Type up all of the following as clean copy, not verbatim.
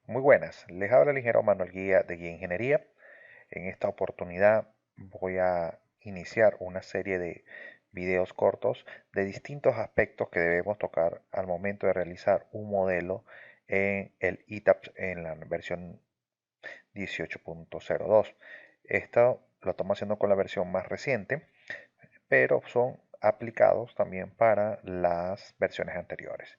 Muy buenas, les habla el ingeniero Manuel Guía de Guía Ingeniería. En esta oportunidad voy a iniciar una serie de videos cortos de distintos aspectos que debemos tocar al momento de realizar un modelo en el ETAPS en la versión 18.02. Esto lo estamos haciendo con la versión más reciente, pero son aplicados también para las versiones anteriores.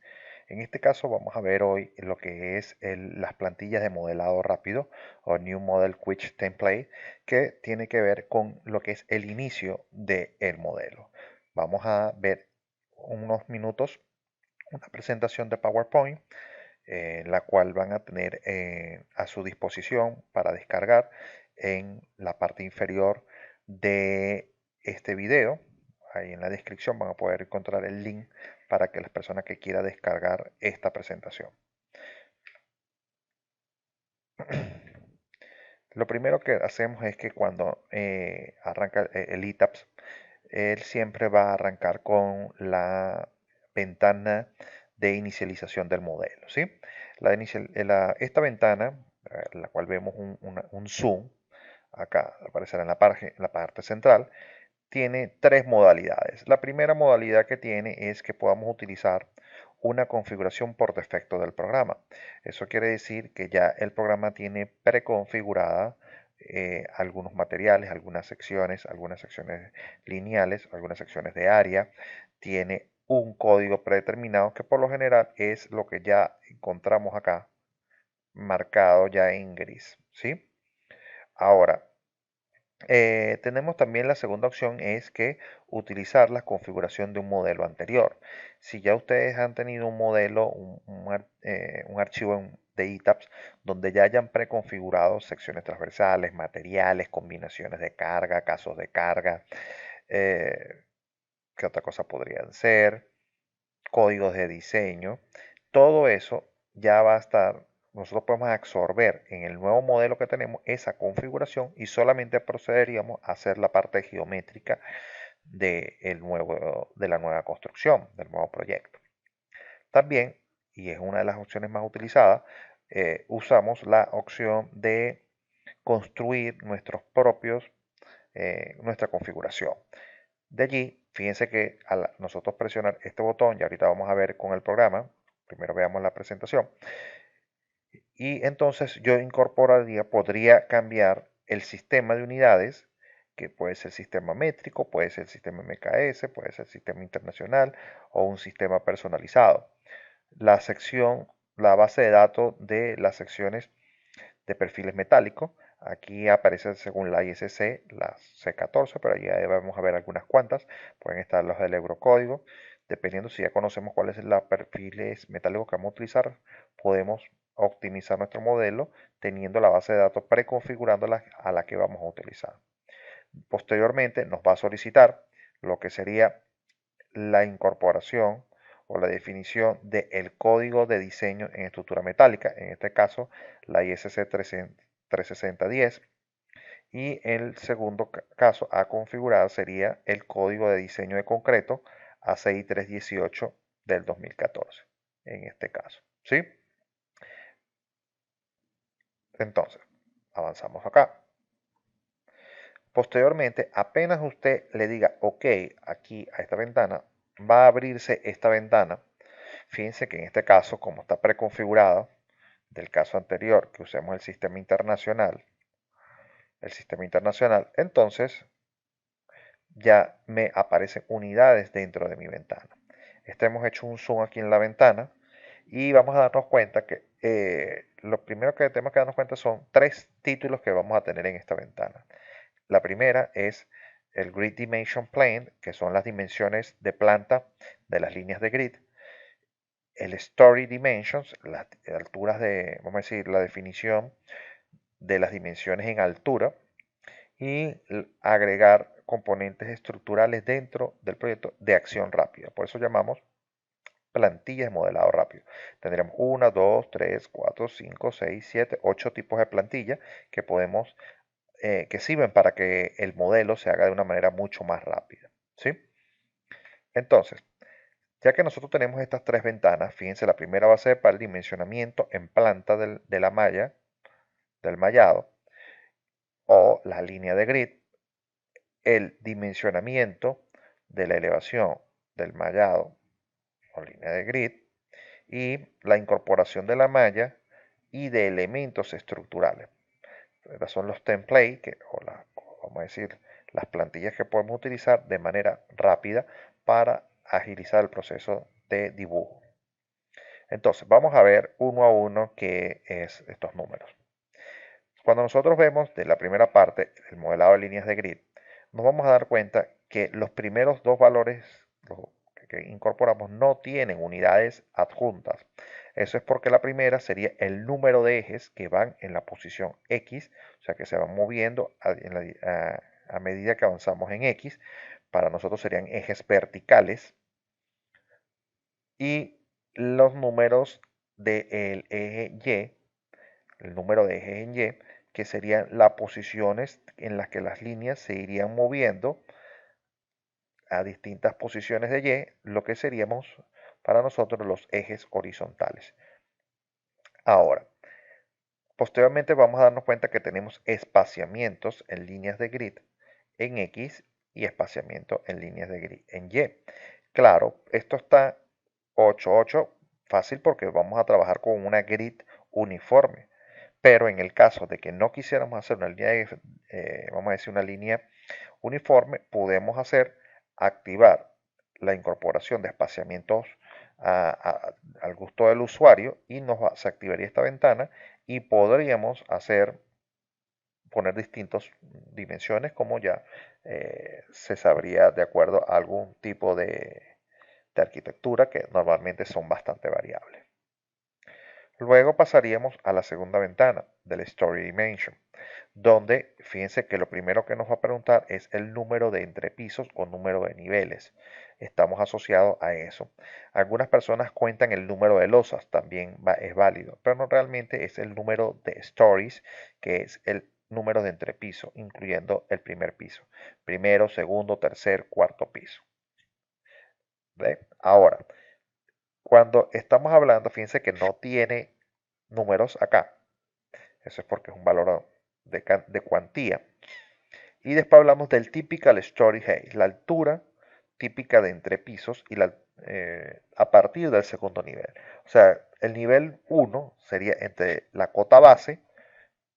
En este caso vamos a ver hoy lo que es las plantillas de modelado rápido o New Model Quick Template, que tiene que ver con lo que es el inicio del modelo. Vamos a ver unos minutos una presentación de PowerPoint, la cual van a tener a su disposición para descargar en la parte inferior de este video. Ahí en la descripción van a poder encontrar el link para que las personas que quieran descargar esta presentación. Lo primero que hacemos es que cuando arranca el ETAPS, él siempre va a arrancar con la ventana de inicialización del modelo, ¿sí? Esta ventana, la cual vemos un zoom, acá aparecerá en la parte central, tiene tres modalidades. La primera modalidad que tiene es que podamos utilizar una configuración por defecto del programa. Eso quiere decir que ya el programa tiene preconfigurada algunos materiales, algunas secciones lineales, algunas secciones de área. Tiene un código predeterminado que por lo general es lo que ya encontramos acá marcado ya en gris, ¿sí? Ahora, tenemos también la segunda opción, es que utilizar la configuración de un modelo anterior. Si ya ustedes han tenido un modelo, un archivo de ETAPS donde ya hayan preconfigurado secciones transversales, materiales, combinaciones de carga, casos de carga, eh, ¿qué otra cosa podrían ser? Códigos de diseño, todo eso ya va a estar, nosotros podemos absorber en el nuevo modelo que tenemos esa configuración y solamente procederíamos a hacer la parte geométrica de la nueva construcción, del nuevo proyecto. También, y es una de las opciones más utilizadas, usamos la opción de construir nuestra configuración. De allí, fíjense que al nosotros presionar este botón, y ahorita vamos a ver con el programa, primero veamos la presentación, y entonces yo podría cambiar el sistema de unidades, que puede ser sistema métrico, puede ser sistema MKS, puede ser sistema internacional o un sistema personalizado. La sección, la base de datos de las secciones de perfiles metálicos. Aquí aparece según la ISC, la C14, pero allí vamos a ver algunas cuantas. Pueden estar los del eurocódigo. Dependiendo si ya conocemos cuáles son los perfiles metálicos que vamos a utilizar, podemos optimizar nuestro modelo teniendo la base de datos preconfigurándola a la que vamos a utilizar. Posteriormente nos va a solicitar lo que sería la incorporación o la definición del código de diseño en estructura metálica, en este caso la ISC 36010, y el segundo caso a configurar sería el código de diseño de concreto ACI 318 del 2014, en este caso, ¿sí? Entonces, avanzamos acá. Posteriormente, apenas usted le diga OK aquí a esta ventana, va a abrirse esta ventana. Fíjense que en este caso, como está preconfigurado, del caso anterior, que usemos el sistema internacional, entonces ya me aparecen unidades dentro de mi ventana. Hemos hecho un zoom aquí en la ventana y vamos a darnos cuenta que lo primero que tenemos que darnos cuenta son tres títulos que vamos a tener en esta ventana. La primera es el Grid Dimension Plane, que son las dimensiones de planta de las líneas de grid. El Story Dimensions, las alturas de, vamos a decir, la definición de las dimensiones en altura. Y agregar componentes estructurales dentro del proyecto de acción rápida. Por eso llamamos plantillas de modelado rápido. Tendremos 1, 2, 3, 4, 5, 6, 7, 8 tipos de plantillas que podemos que sirven para que el modelo se haga de una manera mucho más rápida, ¿sí? Entonces, Ya que nosotros tenemos estas tres ventanas, fíjense, la primera va a ser para el dimensionamiento en planta de la malla, del mallado, o la línea de grid, el dimensionamiento de la elevación del mallado o línea de grid, y la incorporación de la malla y de elementos estructurales. Estos son los templates, vamos a decir, las plantillas que podemos utilizar de manera rápida para agilizar el proceso de dibujo. Entonces, vamos a ver uno a uno qué es estos números. Cuando nosotros vemos de la primera parte el modelado de líneas de grid, nos vamos a dar cuenta que los primeros dos valores que incorporamos no tienen unidades adjuntas. Eso es porque la primera sería el número de ejes que van en la posición X, o sea que se van moviendo a medida que avanzamos en X. Para nosotros serían ejes verticales. Y los números del eje Y, el número de ejes en Y, que serían las posiciones en las que las líneas se irían moviendo a distintas posiciones de Y, lo que seríamos para nosotros los ejes horizontales. Ahora, posteriormente vamos a darnos cuenta que tenemos espaciamientos en líneas de grid en X y espaciamiento en líneas de grid en Y. Claro, esto está 8-8 fácil porque vamos a trabajar con una grid uniforme. Pero en el caso de que no quisiéramos hacer una línea, vamos a decir una línea uniforme, podemos activar la incorporación de espaciamientos al gusto del usuario y se activaría esta ventana y podríamos poner distintas dimensiones como ya se sabría de acuerdo a algún tipo de arquitectura que normalmente son bastante variables. Luego pasaríamos a la segunda ventana del Story Dimension, donde fíjense que lo primero que nos va a preguntar es el número de entrepisos o número de niveles. Estamos asociados a eso. Algunas personas cuentan el número de losas, también es válido, pero no realmente es el número de stories, que es el número de entrepiso, incluyendo el primer piso. Primero, segundo, tercer, cuarto piso. ¿Ve? Ahora, cuando estamos hablando, fíjense que no tiene números acá. Eso es porque es un valor de cuantía. Y después hablamos del typical story height, la altura típica de entrepisos a partir del segundo nivel. O sea, el nivel 1 sería entre la cota base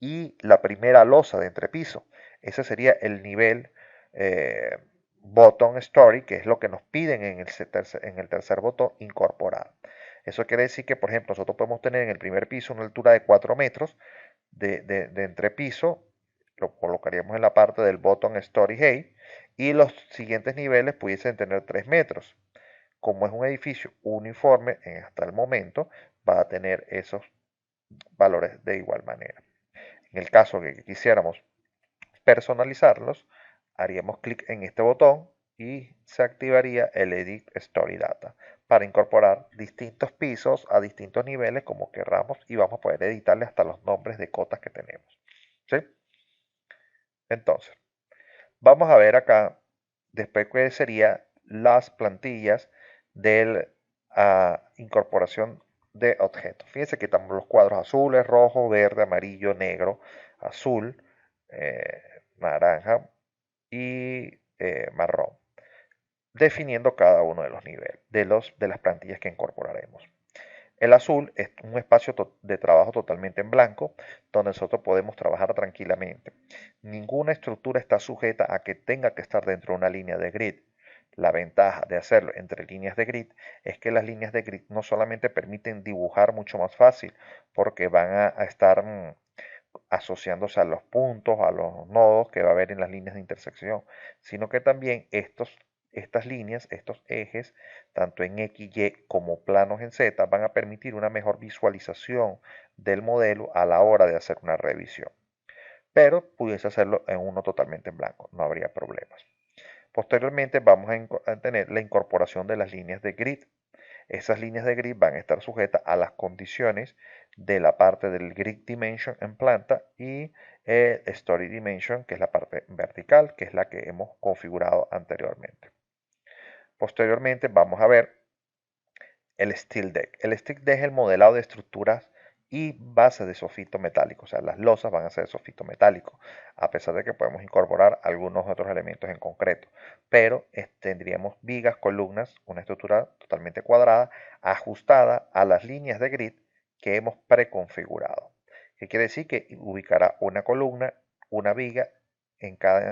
y la primera losa de entrepiso. Ese sería el nivel eh, bottom story, que es lo que nos piden en el tercer botón incorporar. Eso quiere decir que, por ejemplo, nosotros podemos tener en el primer piso una altura de 4 metros de entrepiso, lo colocaríamos en la parte del bottom story height, y los siguientes niveles pudiesen tener 3 metros. Como es un edificio uniforme hasta el momento, va a tener esos valores de igual manera. En el caso que quisiéramos personalizarlos, haríamos clic en este botón y se activaría el Edit Story Data para incorporar distintos pisos a distintos niveles como querramos y vamos a poder editarle hasta los nombres de cotas que tenemos. ¿Sí? Entonces, vamos a ver acá después que serían las plantillas de incorporación de objetos. Fíjense que estamos los cuadros azules, rojo, verde, amarillo, negro, azul, naranja y marrón, definiendo cada uno de los niveles de las plantillas que incorporaremos. El azul es un espacio de trabajo totalmente en blanco, donde nosotros podemos trabajar tranquilamente. Ninguna estructura está sujeta a que tenga que estar dentro de una línea de grid. La ventaja de hacerlo entre líneas de grid es que las líneas de grid no solamente permiten dibujar mucho más fácil, porque van a estar asociándose a los puntos, a los nodos que va a haber en las líneas de intersección, sino que también estas líneas, estos ejes, tanto en X, Y como planos en Z, van a permitir una mejor visualización del modelo a la hora de hacer una revisión. Pero pudiese hacerlo en uno totalmente en blanco, no habría problemas. Posteriormente vamos a tener la incorporación de las líneas de grid. Esas líneas de grid van a estar sujetas a las condiciones de la parte del grid dimension en planta y story dimension, que es la parte vertical, que es la que hemos configurado anteriormente. Posteriormente vamos a ver el steel deck. El steel deck es el modelado de estructuras y bases de sofito metálico. O sea, las losas van a ser de sofito metálico, a pesar de que podemos incorporar algunos otros elementos en concreto. Pero tendríamos vigas, columnas, una estructura totalmente cuadrada, ajustada a las líneas de grid que hemos preconfigurado. ¿Qué quiere decir? Que ubicará una columna, una viga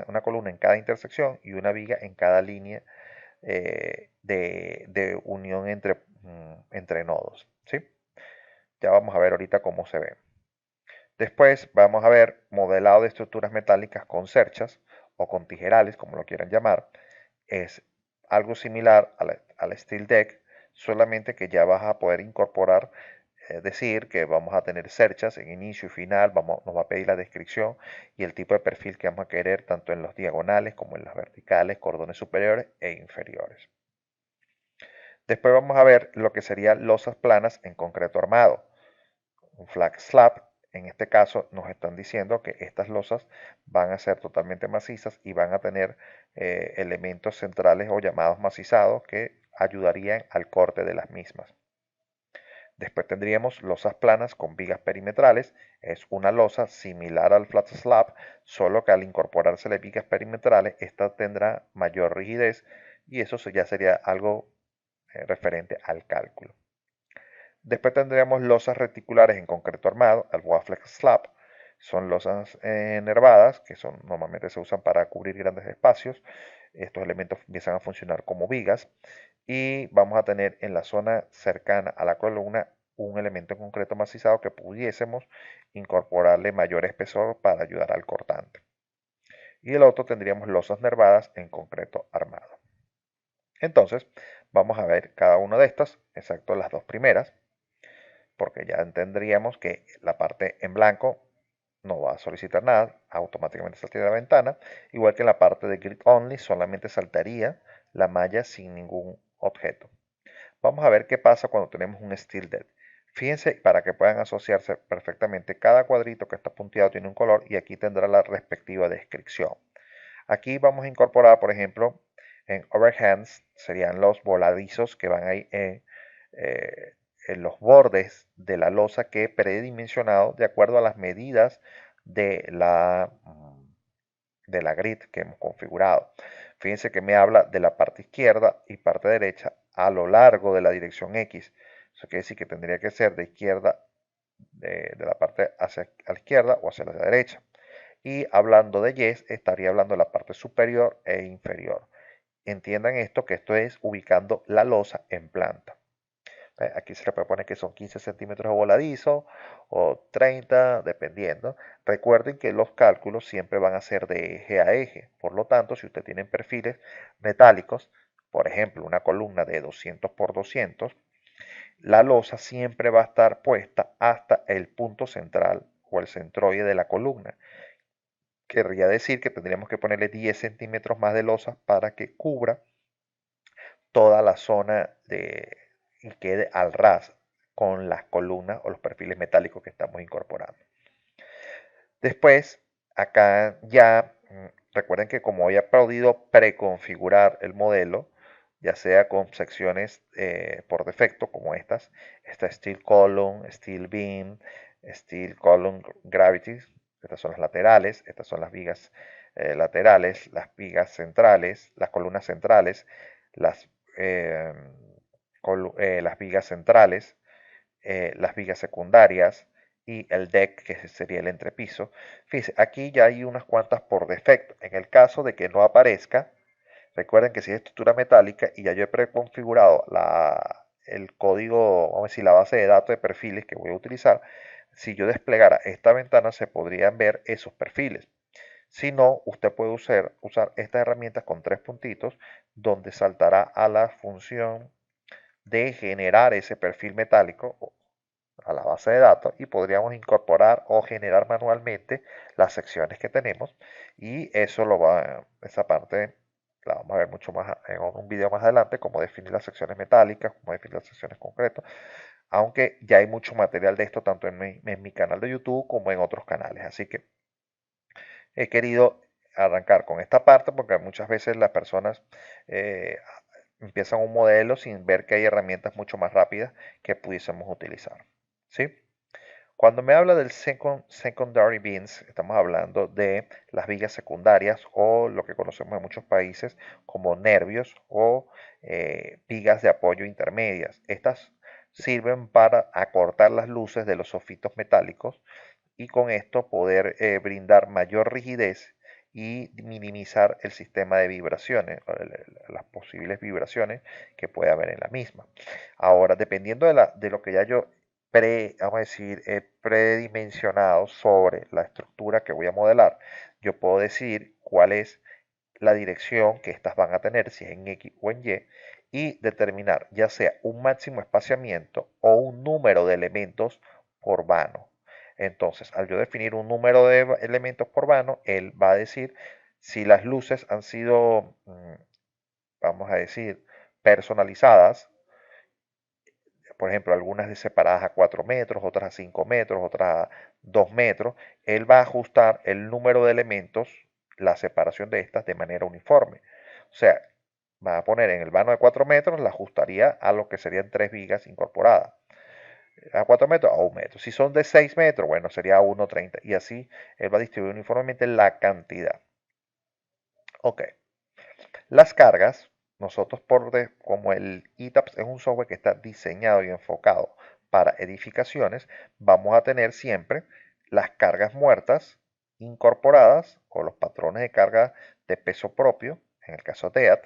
una columna en cada intersección y una viga en cada línea de unión entre nodos, ¿sí? Ya vamos a ver ahorita cómo se ve. Después vamos a ver modelado de estructuras metálicas con cerchas o con tijerales, como lo quieran llamar. Es algo similar al Steel Deck, solamente que ya vas a poder incorporar, decir que vamos a tener cerchas en inicio y final, nos va a pedir la descripción y el tipo de perfil que vamos a querer, tanto en los diagonales como en las verticales, cordones superiores e inferiores. Después vamos a ver lo que serían losas planas en concreto armado. Un flat slab, en este caso nos están diciendo que estas losas van a ser totalmente macizas y van a tener elementos centrales o llamados macizados que ayudarían al corte de las mismas. Después tendríamos losas planas con vigas perimetrales. Es una losa similar al flat slab, solo que al incorporarse las vigas perimetrales, esta tendrá mayor rigidez y eso ya sería algo referente al cálculo. Después tendríamos losas reticulares en concreto armado, el Waflex Slab. Son losas nervadas que normalmente se usan para cubrir grandes espacios. Estos elementos empiezan a funcionar como vigas. Y vamos a tener en la zona cercana a la columna un elemento en concreto macizado que pudiésemos incorporarle mayor espesor para ayudar al cortante. Y el otro tendríamos losas nervadas en concreto armado. Entonces, vamos a ver cada una de estas, excepto las dos primeras, porque ya tendríamos que la parte en blanco no va a solicitar nada, automáticamente saltaría la ventana, igual que en la parte de grid only solamente saltaría la malla sin ningún objeto. Vamos a ver qué pasa cuando tenemos un steel dead. Fíjense, para que puedan asociarse perfectamente, cada cuadrito que está punteado tiene un color y aquí tendrá la respectiva descripción. Aquí vamos a incorporar, por ejemplo, en overhands serían los voladizos que van ahí en los bordes de la losa que he predimensionado de acuerdo a las medidas de la grid que hemos configurado. Fíjense que me habla de la parte izquierda y parte derecha a lo largo de la dirección X. Eso quiere decir que tendría que ser de izquierda, de la parte hacia la izquierda o hacia la derecha. Y hablando de Y, estaría hablando de la parte superior e inferior. Entiendan esto, que esto es ubicando la losa en planta. Aquí se le puede poner que son 15 centímetros de voladizo o 30, dependiendo. Recuerden que los cálculos siempre van a ser de eje a eje. Por lo tanto, si usted tiene perfiles metálicos, por ejemplo, una columna de 200 por 200, la losa siempre va a estar puesta hasta el punto central o el centroide de la columna. Querría decir que tendríamos que ponerle 10 centímetros más de losa para que cubra toda la zona y quede al ras con las columnas o los perfiles metálicos que estamos incorporando. Después, acá ya, recuerden que como había podido preconfigurar el modelo, ya sea con secciones por defecto como estas, está Steel Column, Steel Beam, Steel Column Gravity, estas son las laterales, estas son las vigas laterales, las vigas centrales, las columnas centrales, las, eh, las vigas centrales, las vigas secundarias y el deck, que sería el entrepiso. Fíjense, aquí ya hay unas cuantas por defecto. En el caso de que no aparezca, recuerden que si es estructura metálica y ya yo he preconfigurado el código, vamos a decir, la base de datos de perfiles que voy a utilizar, si yo desplegara esta ventana se podrían ver esos perfiles. Si no, usted puede usar estas herramientas con tres puntitos donde saltará a la función de generar ese perfil metálico a la base de datos y podríamos incorporar o generar manualmente las secciones que tenemos y eso esa parte la vamos a ver mucho más en un video más adelante, cómo definir las secciones metálicas, cómo definir las secciones concretas, aunque ya hay mucho material de esto tanto en mi canal de YouTube como en otros canales, así que he querido arrancar con esta parte porque muchas veces las personas empiezan un modelo sin ver que hay herramientas mucho más rápidas que pudiésemos utilizar. ¿Sí? Cuando me habla del secondary beams, estamos hablando de las vigas secundarias o lo que conocemos en muchos países como nervios o vigas de apoyo intermedias. Estas sirven para acortar las luces de los sofitos metálicos y con esto poder brindar mayor rigidez y minimizar el sistema de vibraciones, las posibles vibraciones que puede haber en la misma. Ahora, dependiendo de lo que ya yo vamos a decir, he predimensionado sobre la estructura que voy a modelar, yo puedo decir cuál es la dirección que estas van a tener, si es en X o en y determinar ya sea un máximo espaciamiento o un número de elementos por vano. Entonces, al yo definir un número de elementos por vano, él va a decir si las luces han sido, vamos a decir, personalizadas, por ejemplo, algunas de separadas a 4 metros, otras a 5 metros, otras a 2 metros, él va a ajustar el número de elementos, la separación de estas de manera uniforme. O sea, va a poner en el vano de 4 metros, la ajustaría a lo que serían 3 vigas incorporadas. A 4 metros, a 1 metro. Si son de 6 metros, bueno, sería a 1,30. Y así él va a distribuir uniformemente la cantidad. Ok. Las cargas, nosotros como el ETAPS es un software que está diseñado y enfocado para edificaciones, vamos a tener siempre las cargas muertas incorporadas o los patrones de carga de peso propio, en el caso de EAT,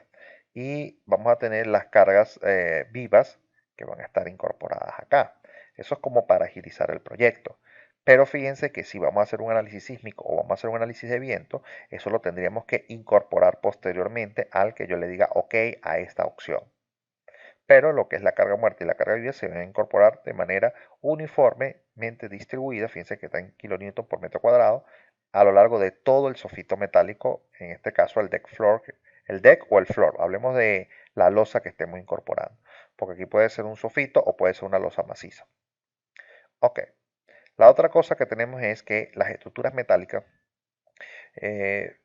y vamos a tener las cargas vivas que van a estar incorporadas acá. Eso es como para agilizar el proyecto. Pero fíjense que si vamos a hacer un análisis sísmico o vamos a hacer un análisis de viento, eso lo tendríamos que incorporar posteriormente al que yo le diga OK a esta opción. Pero lo que es la carga muerta y la carga viva se van a incorporar de manera uniformemente distribuida, fíjense que está en kilonewton por metro cuadrado, a lo largo de todo el sofito metálico, en este caso el deck o el floor. Hablemos de la losa que estemos incorporando, porque aquí puede ser un sofito o puede ser una losa maciza. Ok, la otra cosa que tenemos es que las estructuras metálicas, eh,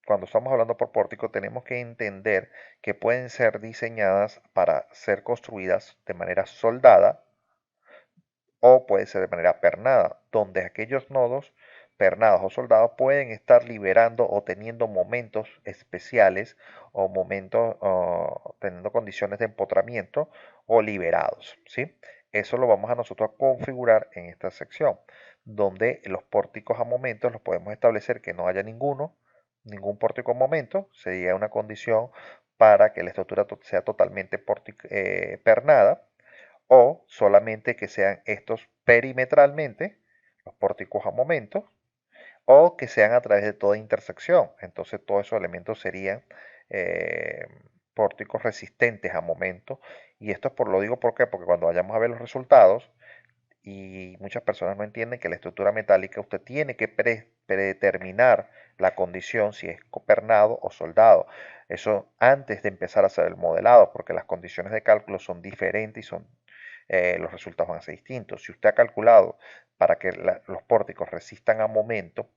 cuando estamos hablando por pórtico, tenemos que entender que pueden ser diseñadas para ser construidas de manera soldada o puede ser de manera pernada, donde aquellos nodos pernados o soldados pueden estar liberando o teniendo momentos especiales o momentos teniendo condiciones de empotramiento o liberados, ¿sí? Eso lo vamos a nosotros a configurar en esta sección, donde los pórticos a momentos los podemos establecer que no haya ningún pórtico a momento, sería una condición para que la estructura sea totalmente pernada o solamente que sean estos perimetralmente, los pórticos a momentos, o que sean a través de toda intersección. Entonces todos esos elementos serían eh, pórticos resistentes a momentos. Y esto lo digo ¿por qué? Porque cuando vayamos a ver los resultados, y muchas personas no entienden que la estructura metálica usted tiene que predeterminar la condición si es copernado o soldado. Eso antes de empezar a hacer el modelado, porque las condiciones de cálculo son diferentes y los resultados van a ser distintos. Si usted ha calculado para que los pórticos resistan a momento,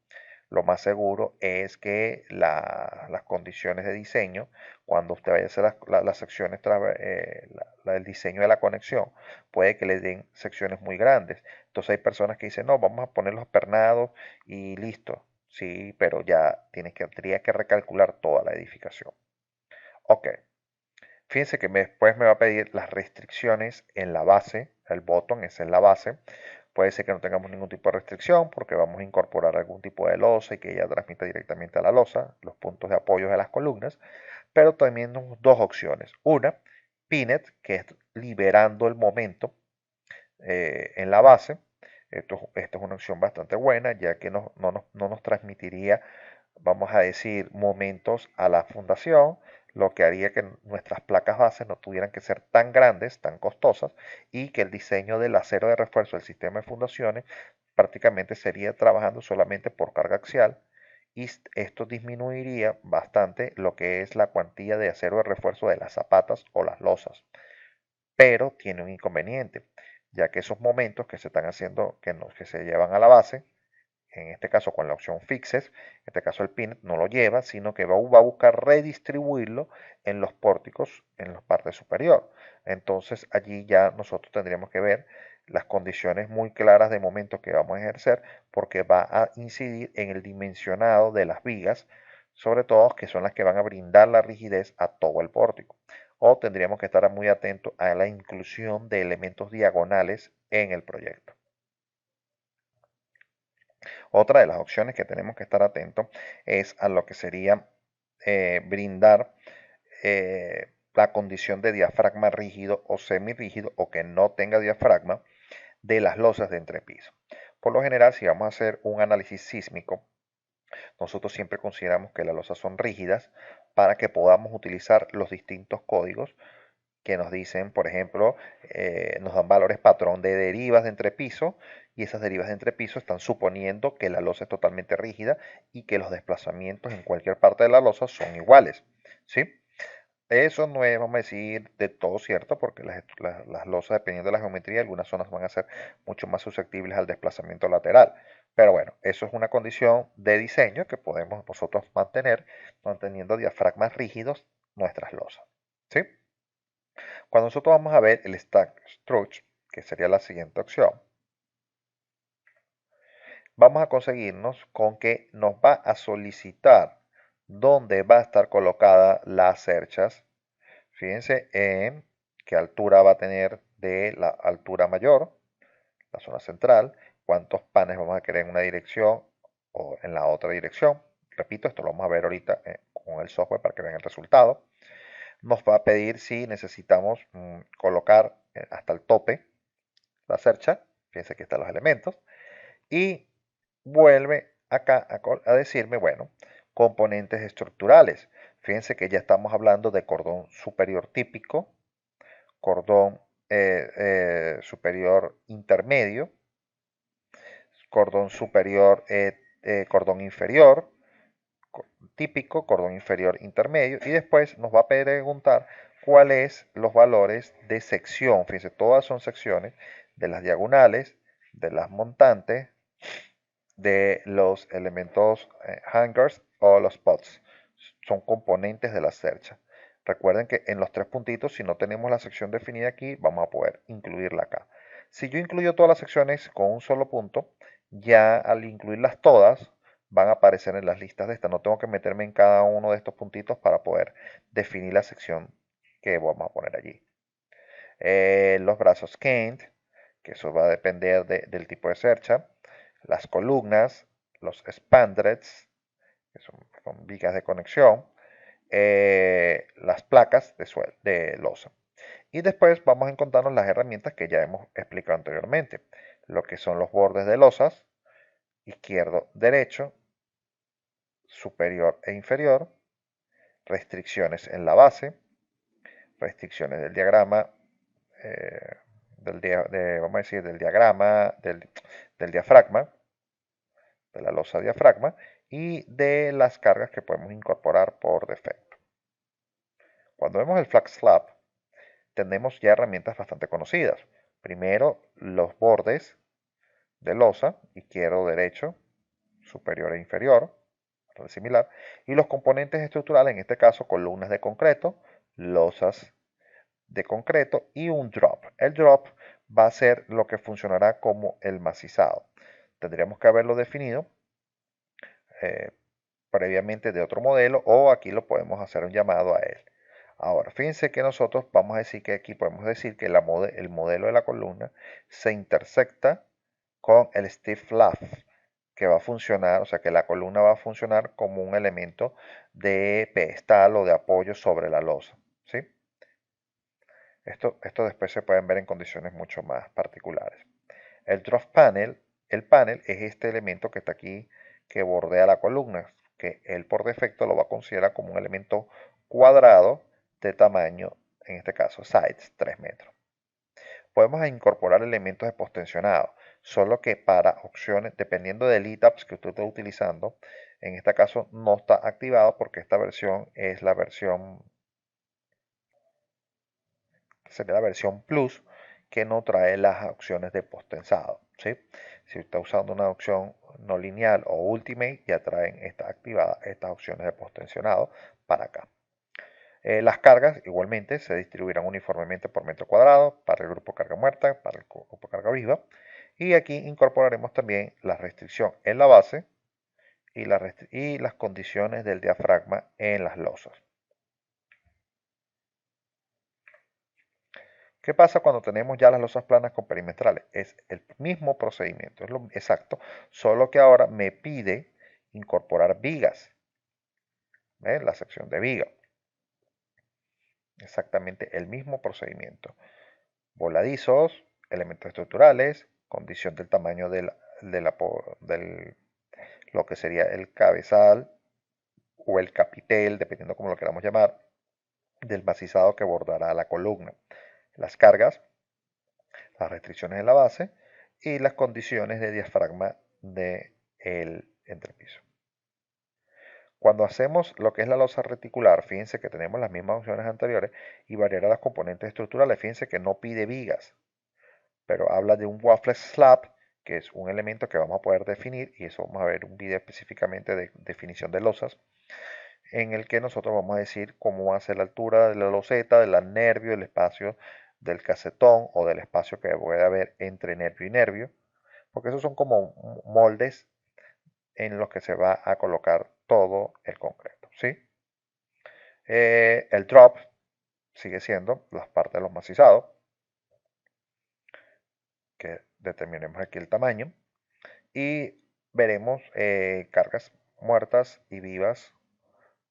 lo más seguro es que las condiciones de diseño, cuando usted vaya a hacer las secciones, el diseño de la conexión, puede que le den secciones muy grandes. Entonces hay personas que dicen, no, vamos a poner los pernados y listo. Sí, pero ya tendría que recalcular toda la edificación. Ok, fíjense que después me va a pedir las restricciones en la base, el botón es en la base. Puede ser que no tengamos ningún tipo de restricción porque vamos a incorporar algún tipo de losa y que ella transmita directamente a la losa los puntos de apoyo de las columnas. Pero también tenemos dos opciones. Una, Pinet, que es liberando el momento en la base. Esto es una opción bastante buena ya que no nos transmitiría, vamos a decir, momentos a la fundación, lo que haría que nuestras placas bases no tuvieran que ser tan grandes, tan costosas, y que el diseño del acero de refuerzo del sistema de fundaciones prácticamente sería trabajando solamente por carga axial, y esto disminuiría bastante lo que es la cuantía de acero de refuerzo de las zapatas o las losas. Pero tiene un inconveniente, ya que esos momentos que se están haciendo, que se llevan a la base, en este caso con la opción Fixes, en este caso el Pin no lo lleva, sino que va a buscar redistribuirlo en los pórticos en la parte superior. Entonces allí ya nosotros tendríamos que ver las condiciones muy claras de momento que vamos a ejercer, porque va a incidir en el dimensionado de las vigas, sobre todo que son las que van a brindar la rigidez a todo el pórtico. O tendríamos que estar muy atentos a la inclusión de elementos diagonales en el proyecto. Otra de las opciones que tenemos que estar atentos es a lo que sería brindar la condición de diafragma rígido o semirrígido o que no tenga diafragma de las losas de entrepiso. Por lo general, si vamos a hacer un análisis sísmico, nosotros siempre consideramos que las losas son rígidas para que podamos utilizar los distintos códigos que nos dicen, por ejemplo, nos dan valores patrón de derivas de entrepiso y esas derivas de entrepiso están suponiendo que la losa es totalmente rígida y que los desplazamientos en cualquier parte de la losa son iguales, ¿sí? Eso no es, vamos a decir, de todo cierto, porque las losas, dependiendo de la geometría, algunas zonas van a ser mucho más susceptibles al desplazamiento lateral. Pero bueno, eso es una condición de diseño que podemos nosotros mantener manteniendo diafragmas rígidos nuestras losas, ¿sí? Cuando nosotros vamos a ver el stack structure, que sería la siguiente opción, vamos a conseguirnos con que nos va a solicitar dónde va a estar colocada las cerchas. Fíjense en qué altura va a tener de la altura mayor, la zona central, cuántos panes vamos a querer en una dirección o en la otra dirección. Repito, esto lo vamos a ver ahorita con el software para que vean el resultado. Nos va a pedir si necesitamos colocar hasta el tope la cercha. Fíjense que están los elementos. Y vuelve acá a decirme, bueno, componentes estructurales. Fíjense que ya estamos hablando de cordón superior típico, cordón superior intermedio, cordón superior, cordón inferior, típico, cordón inferior intermedio, y después nos va a preguntar cuáles los valores de sección. Fíjense, todas son secciones de las diagonales, de las montantes, de los elementos hangers o los pots. Son componentes de la cercha. Recuerden que en los tres puntitos, si no tenemos la sección definida aquí, vamos a poder incluirla acá. Si yo incluyo todas las secciones con un solo punto, ya al incluirlas todas, van a aparecer en las listas de estas. No tengo que meterme en cada uno de estos puntitos para poder definir la sección que vamos a poner allí. Los brazos Kent, que eso va a depender del tipo de cercha. Las columnas, los spandrels, que son vigas de conexión, las placas de losa. Y después vamos a encontrarnos las herramientas que ya hemos explicado anteriormente, lo que son los bordes de losas, izquierdo, derecho, superior e inferior, restricciones en la base, restricciones del diagrama, vamos a decir, del diagrama, del diafragma, de la losa diafragma y de las cargas que podemos incorporar por defecto. Cuando vemos el flat slab, tenemos ya herramientas bastante conocidas. Primero, los bordes de losa, izquierdo, derecho, superior e inferior, similar, y los componentes estructurales, en este caso columnas de concreto, losas de concreto y un drop. El drop va a ser lo que funcionará como el macizado. Tendríamos que haberlo definido previamente de otro modelo o aquí lo podemos hacer un llamado a él. Ahora, fíjense que nosotros vamos a decir que aquí podemos decir que el modelo de la columna se intersecta con el stiff flap que va a funcionar, o sea que la columna va a funcionar como un elemento de pedestal o de apoyo sobre la losa, ¿sí? Esto después se pueden ver en condiciones mucho más particulares. El drop panel, el panel es este elemento que está aquí que bordea la columna, que él por defecto lo va a considerar como un elemento cuadrado de tamaño, en este caso sides, 3 metros. Podemos incorporar elementos de postensionado, solo que para opciones, dependiendo del ETAPS que usted esté utilizando, en este caso no está activado porque esta versión es la versión, sería la versión Plus, que no trae las opciones de postensado, ¿sí? Si está usando una opción no lineal o Ultimate ya traen activadas estas opciones de postensionado para acá. Las cargas igualmente se distribuirán uniformemente por metro cuadrado para el grupo carga muerta, para el grupo carga viva. Y aquí incorporaremos también la restricción en la base y las condiciones del diafragma en las losas. ¿Qué pasa cuando tenemos ya las losas planas con perimetrales? Es el mismo procedimiento, es lo exacto, solo que ahora me pide incorporar vigas. ¿Ven? La sección de viga. Exactamente el mismo procedimiento. Voladizos, elementos estructurales, condición del tamaño del lo que sería el cabezal o el capitel, dependiendo cómo lo queramos llamar, del macizado que bordará la columna. Las cargas, las restricciones en la base y las condiciones de diafragma del entrepiso. Cuando hacemos lo que es la losa reticular, fíjense que tenemos las mismas opciones anteriores y variará las componentes estructurales. Fíjense que no pide vigas, pero habla de un waffle slab, que es un elemento que vamos a poder definir, y eso vamos a ver un video específicamente de definición de losas, en el que nosotros vamos a decir cómo va a ser la altura de la loseta, del nervio, del espacio del casetón o del espacio que puede haber entre nervio y nervio, porque esos son como moldes en los que se va a colocar todo el concreto, ¿sí? El drop sigue siendo las partes de los macizados, que determinemos aquí el tamaño, y veremos cargas muertas y vivas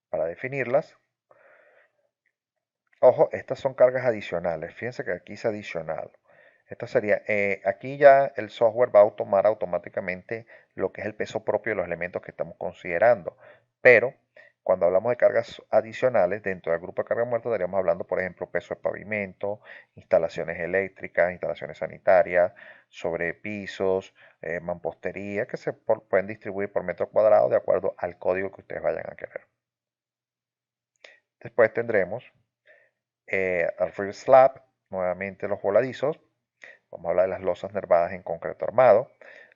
para definirlas. Ojo, estas son cargas adicionales. Fíjense que aquí es adicional. Esto sería, aquí ya el software va a tomar automáticamente lo que es el peso propio de los elementos que estamos considerando. Pero cuando hablamos de cargas adicionales, dentro del grupo de carga muerta estaríamos hablando, por ejemplo, peso de pavimento, instalaciones eléctricas, instalaciones sanitarias, sobre pisos, mampostería, que se pueden distribuir por metro cuadrado de acuerdo al código que ustedes vayan a querer. Después tendremos al roof slab, nuevamente los voladizos. Vamos a hablar de las losas nervadas en concreto armado.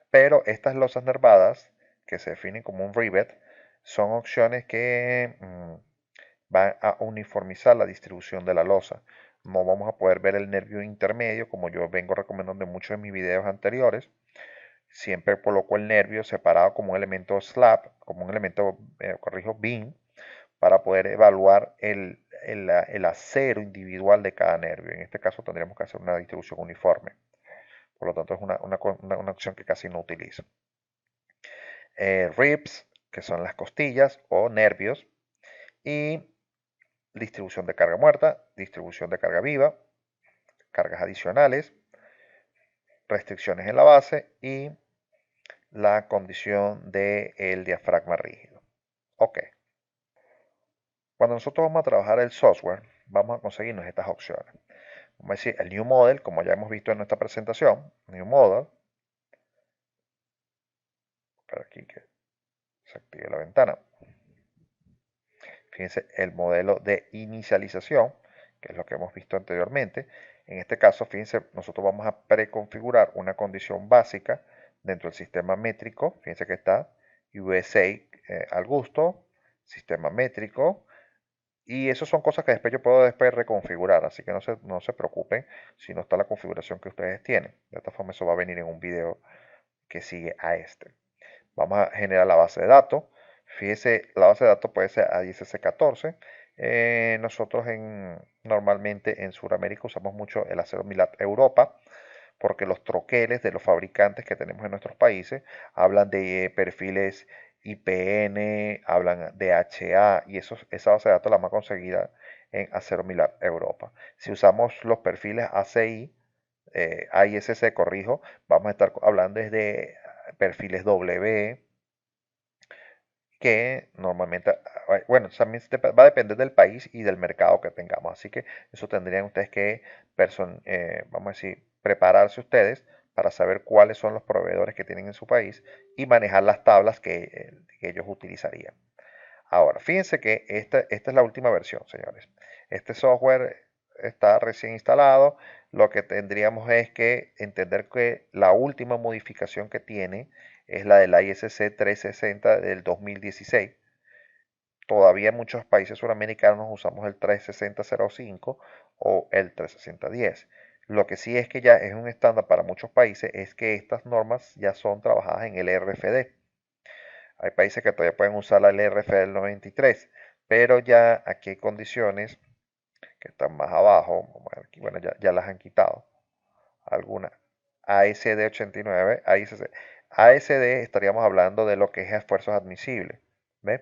Pero estas losas nervadas, que se definen como un rivet, son opciones que van a uniformizar la distribución de la losa. No vamos a poder ver el nervio intermedio, como yo vengo recomendando en muchos de mis videos anteriores. Siempre coloco el nervio separado como un elemento slab, como un elemento, beam, para poder evaluar el acero individual de cada nervio. En este caso tendríamos que hacer una distribución uniforme. Por lo tanto, es una opción que casi no utilizo. Ribs, que son las costillas o nervios. Y distribución de carga muerta, distribución de carga viva, cargas adicionales, restricciones en la base y la condición del diafragma rígido. Ok. Cuando nosotros vamos a trabajar el software, vamos a conseguirnos estas opciones. Vamos a decir el New Model, como ya hemos visto en nuestra presentación. New Model. Para aquí que se active la ventana. Fíjense, el modelo de inicialización, que es lo que hemos visto anteriormente. En este caso, fíjense, nosotros vamos a preconfigurar una condición básica dentro del sistema métrico. Fíjense que está USA al gusto, sistema métrico. Y eso son cosas que después yo puedo reconfigurar, así que no se preocupen si no está la configuración que ustedes tienen. De esta forma eso va a venir en un video que sigue a este. Vamos a generar la base de datos. Fíjese, la base de datos puede ser AISC14. Nosotros normalmente en Sudamérica usamos mucho el acero Milat Europa, porque los troqueles de los fabricantes que tenemos en nuestros países hablan de perfiles IPN, hablan de HA, y esa base de datos la más conseguida en Acero Milat Europa. Si usamos los perfiles ACI, AISC, corrijo, vamos a estar hablando desde perfiles W, que normalmente, bueno, también va a depender del país y del mercado que tengamos. Así que eso tendrían ustedes que, vamos a decir, prepararse ustedes para saber cuáles son los proveedores que tienen en su país y manejar las tablas que ellos utilizarían. Ahora, fíjense que esta es la última versión, señores. Este software está recién instalado. Lo que tendríamos es que entender que la última modificación que tiene es la del ISC 360 del 2016. Todavía en muchos países suramericanos usamos el 360.05 o el 360.10. Lo que sí es que ya es un estándar para muchos países es que estas normas ya son trabajadas en el RFD. Hay países que todavía pueden usar la LRF del 93, pero ya aquí hay condiciones que están más abajo. Bueno, ya las han quitado. Algunas. ASD 89, ASD estaríamos hablando de lo que es esfuerzos admisibles. ¿Ves?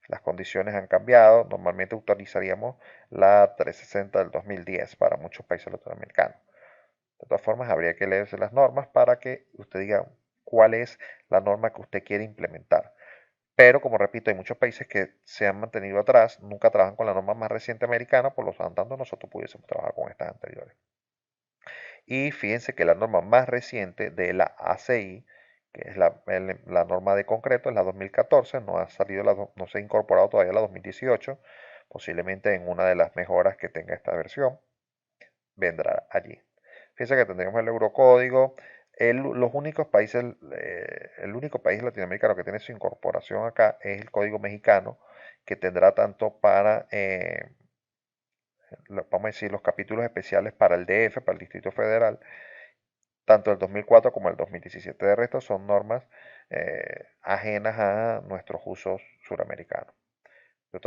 Las condiciones han cambiado. Normalmente autorizaríamos la 360 del 2010 para muchos países latinoamericanos. De todas formas, habría que leerse las normas para que usted diga cuál es la norma que usted quiere implementar. Pero, como repito, hay muchos países que se han mantenido atrás, nunca trabajan con la norma más reciente americana, por lo tanto nosotros pudiésemos trabajar con estas anteriores. Y fíjense que la norma más reciente de la ACI, que es la norma de concreto, es la 2014, no ha salido no se ha incorporado todavía la 2018, posiblemente en una de las mejoras que tenga esta versión, vendrá allí. Fíjense que tendremos el eurocódigo. Los únicos países, el único país latinoamericano que tiene su incorporación acá es el código mexicano, que tendrá tanto para, vamos a decir, los capítulos especiales para el DF, para el Distrito Federal, tanto el 2004 como el 2017. De resto son normas ajenas a nuestros usos suramericanos. Yo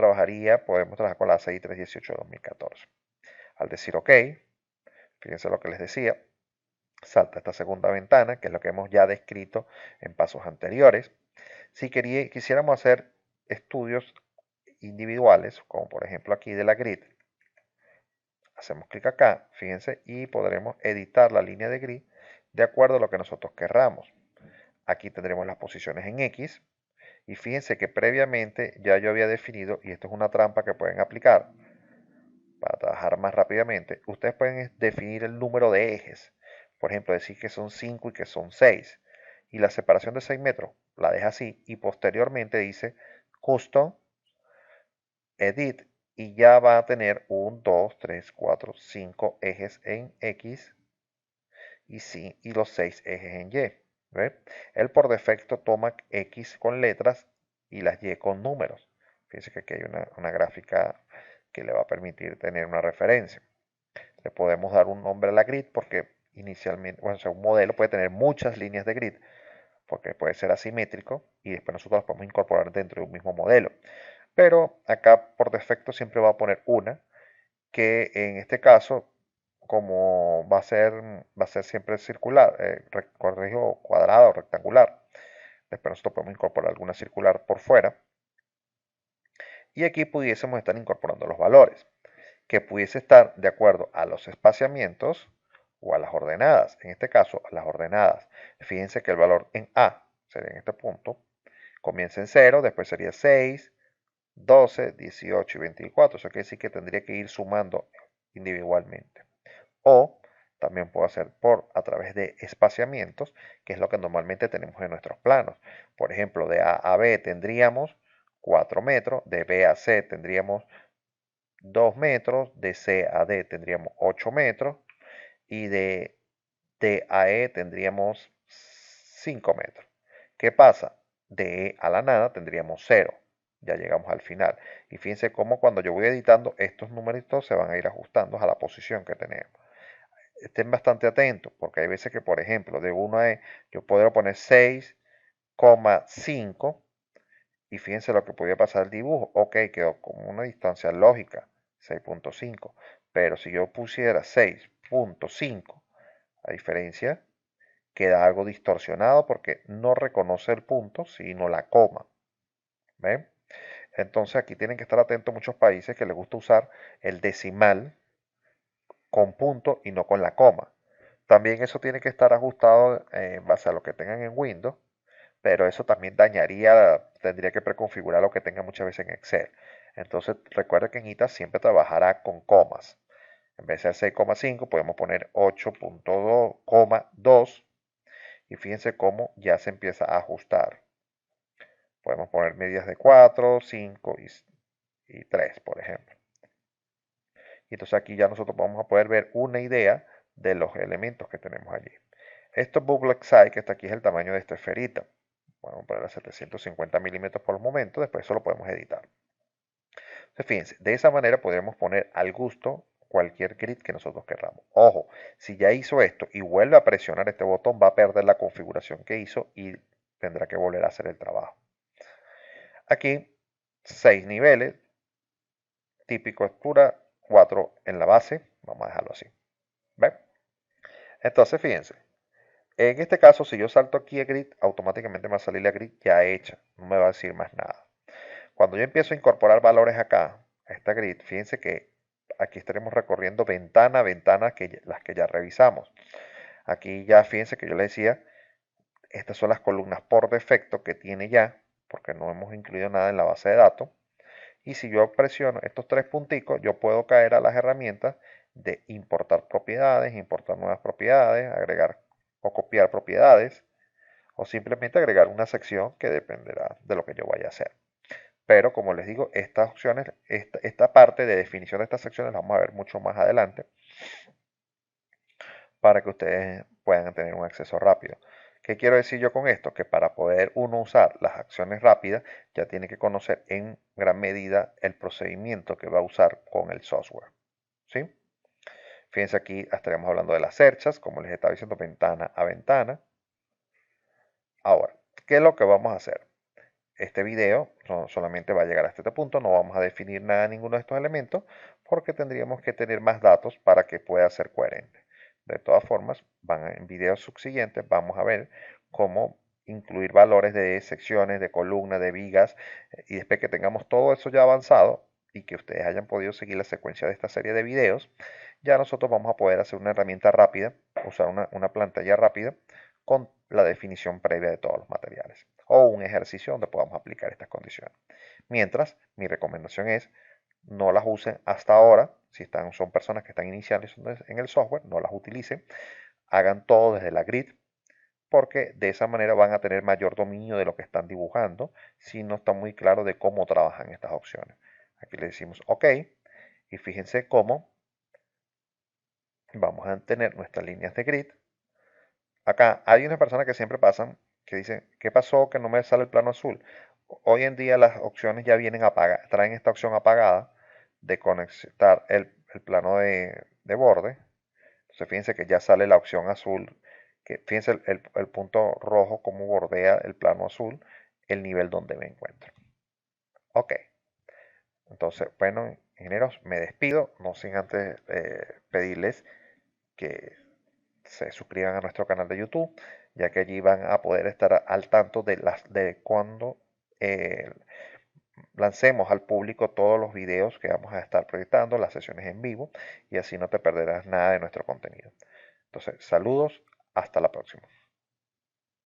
podemos trabajar con la ACI 318 de 2014. Al decir OK, fíjense lo que les decía, salta esta segunda ventana, que es lo que hemos ya descrito en pasos anteriores. Si quisiéramos hacer estudios individuales, como por ejemplo aquí de la grid, hacemos clic acá, fíjense, y podremos editar la línea de grid de acuerdo a lo que nosotros querramos. Aquí tendremos las posiciones en X, y fíjense que previamente ya yo había definido, y esto es una trampa que pueden aplicar para trabajar más rápidamente, ustedes pueden definir el número de ejes. Por ejemplo, decir que son 5 y que son 6. Y la separación de 6 metros la deja así y posteriormente dice Custom, Edit, y ya va a tener 1, 2, 3, 4, 5 ejes en X y los 6 ejes en Y. ¿Ve? Él por defecto toma X con letras y las Y con números. Fíjense que aquí hay una gráfica que le va a permitir tener una referencia. Le podemos dar un nombre a la grid porque inicialmente, bueno, o sea, un modelo puede tener muchas líneas de grid porque puede ser asimétrico y después nosotros las podemos incorporar dentro de un mismo modelo. Pero acá por defecto siempre va a poner una que en este caso, como va a ser siempre circular, corrijo, cuadrada o rectangular. Después nosotros podemos incorporar alguna circular por fuera. Y aquí pudiésemos estar incorporando los valores, que pudiese estar de acuerdo a los espaciamientos o a las ordenadas. En este caso, a las ordenadas. Fíjense que el valor en A sería en este punto. Comienza en 0, después sería 6, 12, 18 y 24. Eso quiere decir que tendría que ir sumando individualmente. O también puedo hacer a través de espaciamientos, que es lo que normalmente tenemos en nuestros planos. Por ejemplo, de A a B tendríamos 4 metros, de B a C tendríamos 2 metros, de C a D tendríamos 8 metros y de D a E tendríamos 5 metros. ¿Qué pasa? De E a la nada tendríamos 0. Ya llegamos al final. Y fíjense cómo cuando yo voy editando, estos numeritos se van a ir ajustando a la posición que tenemos. Estén bastante atentos, porque hay veces que, por ejemplo, de 1 a E, yo puedo poner 6,5 y fíjense lo que podría pasar el dibujo. Ok, quedó como una distancia lógica, 6,5. Pero si yo pusiera 6,5, a diferencia, queda algo distorsionado porque no reconoce el punto, sino la coma. ¿Ven? Entonces aquí tienen que estar atentos muchos países que les gusta usar el decimal con punto y no con la coma. También eso tiene que estar ajustado en base a lo que tengan en Windows, pero eso también tendría que preconfigurar lo que tenga muchas veces en Excel. Entonces recuerda que en ITA siempre trabajará con comas. En vez de 6,5 podemos poner 8,2 y fíjense cómo ya se empieza a ajustar. Podemos poner medias de 4, 5 y 3, por ejemplo. Y entonces aquí ya nosotros vamos a poder ver una idea de los elementos que tenemos allí. Esto bubble size que está aquí es el tamaño de esta esferita. Vamos a poner a 750 milímetros por el momento, después eso lo podemos editar. Entonces, fíjense, de esa manera podremos poner al gusto cualquier grid que nosotros queramos. Ojo, si ya hizo esto y vuelve a presionar este botón, va a perder la configuración que hizo y tendrá que volver a hacer el trabajo. Aquí, 6 niveles, típico textura, 4 en la base, vamos a dejarlo así. ¿Ven? Entonces, fíjense, en este caso, si yo salto aquí a grid, automáticamente me va a salir la grid ya hecha, no me va a decir más nada. Cuando yo empiezo a incorporar valores acá, a esta grid, fíjense que aquí estaremos recorriendo ventana a ventana, las que ya revisamos. Aquí ya fíjense que yo les decía, estas son las columnas por defecto que tiene ya, porque no hemos incluido nada en la base de datos. Y si yo presiono estos tres punticos, yo puedo caer a las herramientas de importar propiedades, importar nuevas propiedades, agregar o copiar propiedades, o simplemente agregar una sección que dependerá de lo que yo vaya a hacer. Pero como les digo, estas opciones, esta parte de definición de estas secciones la vamos a ver mucho más adelante para que ustedes puedan tener un acceso rápido. ¿Qué quiero decir yo con esto? Que para poder uno usar las acciones rápidas, ya tiene que conocer en gran medida el procedimiento que va a usar con el software. ¿Sí? Fíjense aquí, estaríamos hablando de las cerchas, como les estaba diciendo, ventana a ventana. Ahora, ¿qué es lo que vamos a hacer? Este video solamente va a llegar hasta este punto, no vamos a definir nada, ninguno de estos elementos, porque tendríamos que tener más datos para que pueda ser coherente. De todas formas, en videos subsiguientes vamos a ver cómo incluir valores de secciones, de columnas, de vigas, y después que tengamos todo eso ya avanzado y que ustedes hayan podido seguir la secuencia de esta serie de videos, ya nosotros vamos a poder hacer una herramienta rápida, usar una pantalla rápida con la definición previa de todos los materiales o un ejercicio donde podamos aplicar estas condiciones. Mientras, mi recomendación es no las usen hasta ahora, si son personas que están iniciando en el software, no las utilicen, hagan todo desde la grid, porque de esa manera van a tener mayor dominio de lo que están dibujando si no está muy claro de cómo trabajan estas opciones. Aquí le decimos OK y fíjense cómo vamos a tener nuestras líneas de grid. Acá hay una persona que siempre pasan que dice, ¿qué pasó que no me sale el plano azul? Hoy en día las opciones ya vienen apagadas, traen esta opción apagada de conectar el plano de borde. Entonces fíjense que ya sale la opción azul, que fíjense el punto rojo como bordea el plano azul, el nivel donde me encuentro. Ok, entonces bueno, ingenieros, me despido, no sin antes pedirles que se suscriban a nuestro canal de YouTube, ya que allí van a poder estar al tanto de cuando eh, lancemos al público todos los videos que vamos a estar proyectando, las sesiones en vivo, y así no te perderás nada de nuestro contenido. Entonces, saludos, hasta la próxima.